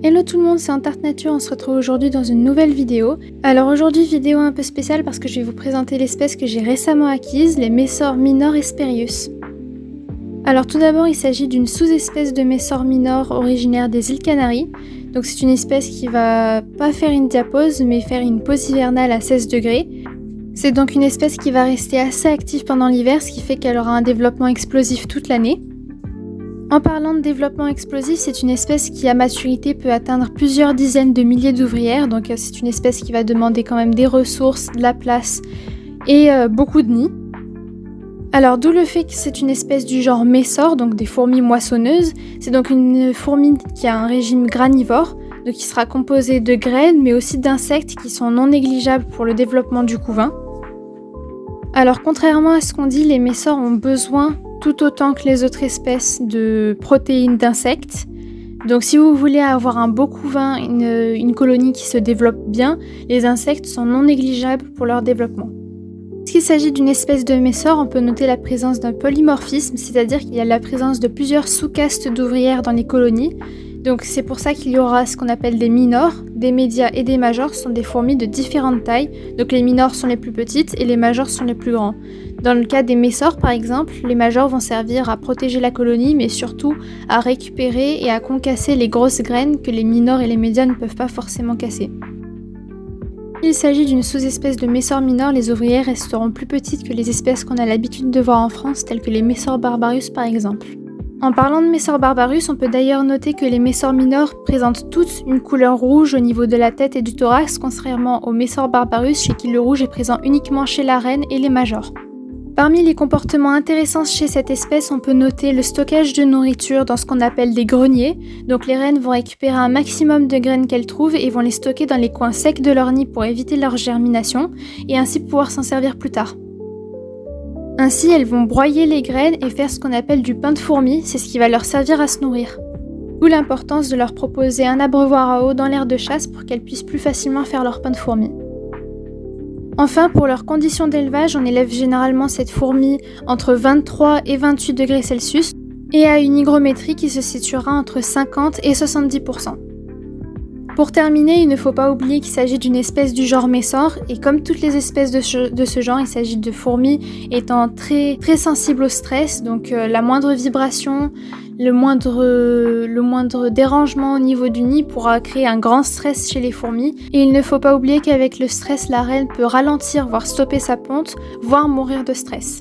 Hello tout le monde, c'est Antart Nature, on se retrouve aujourd'hui dans une nouvelle vidéo. Alors aujourd'hui, vidéo un peu spéciale parce que je vais vous présenter l'espèce que j'ai récemment acquise, les Messor minor Hesperius. Alors tout d'abord, il s'agit d'une sous-espèce de Messor minor originaire des îles Canaries. Donc c'est une espèce qui va pas faire une diapause, mais faire une pause hivernale à 16 degrés. C'est donc une espèce qui va rester assez active pendant l'hiver, ce qui fait qu'elle aura un développement explosif toute l'année. En parlant de développement explosif, c'est une espèce qui à maturité peut atteindre plusieurs dizaines de milliers d'ouvrières, donc c'est une espèce qui va demander quand même des ressources, de la place et beaucoup de nids. Alors d'où le fait que c'est une espèce du genre Messor, donc des fourmis moissonneuses. C'est donc une fourmi qui a un régime granivore, donc qui sera composé de graines mais aussi d'insectes qui sont non négligeables pour le développement du couvain. Alors contrairement à ce qu'on dit, les Messors ont besoin tout autant que les autres espèces de protéines d'insectes. Donc si vous voulez avoir un beau couvain, une colonie qui se développe bien, les insectes sont non négligeables pour leur développement. S'il s'agit d'une espèce de Messor, on peut noter la présence d'un polymorphisme, c'est-à-dire qu'il y a la présence de plusieurs sous-castes d'ouvrières dans les colonies. Donc c'est pour ça qu'il y aura ce qu'on appelle des minors, des médias et des majors, ce sont des fourmis de différentes tailles. Donc les minors sont les plus petites et les majors sont les plus grands. Dans le cas des Messors par exemple, les majors vont servir à protéger la colonie mais surtout à récupérer et à concasser les grosses graines que les minors et les médias ne peuvent pas forcément casser. S'il s'agit d'une sous-espèce de Messor minor, les ouvrières resteront plus petites que les espèces qu'on a l'habitude de voir en France, telles que les Messor barbarus par exemple. En parlant de Messor barbarus, on peut d'ailleurs noter que les Messor minors présentent toutes une couleur rouge au niveau de la tête et du thorax, contrairement aux Messor barbarus chez qui le rouge est présent uniquement chez la reine et les majors. Parmi les comportements intéressants chez cette espèce, on peut noter le stockage de nourriture dans ce qu'on appelle des greniers. Donc les reines vont récupérer un maximum de graines qu'elles trouvent et vont les stocker dans les coins secs de leur nid pour éviter leur germination et ainsi pouvoir s'en servir plus tard. Ainsi, elles vont broyer les graines et faire ce qu'on appelle du pain de fourmi, c'est ce qui va leur servir à se nourrir. D'où l'importance de leur proposer un abreuvoir à eau dans l'aire de chasse pour qu'elles puissent plus facilement faire leur pain de fourmi. Enfin, pour leurs conditions d'élevage, on élève généralement cette fourmi entre 23 et 28 degrés Celsius et à une hygrométrie qui se situera entre 50 et 70%. Pour terminer, il ne faut pas oublier qu'il s'agit d'une espèce du genre Messor et comme toutes les espèces de ce genre, il s'agit de fourmis étant très sensibles au stress, donc la moindre vibration, le moindre dérangement au niveau du nid pourra créer un grand stress chez les fourmis et il ne faut pas oublier qu'avec le stress, la reine peut ralentir voire stopper sa ponte, voire mourir de stress.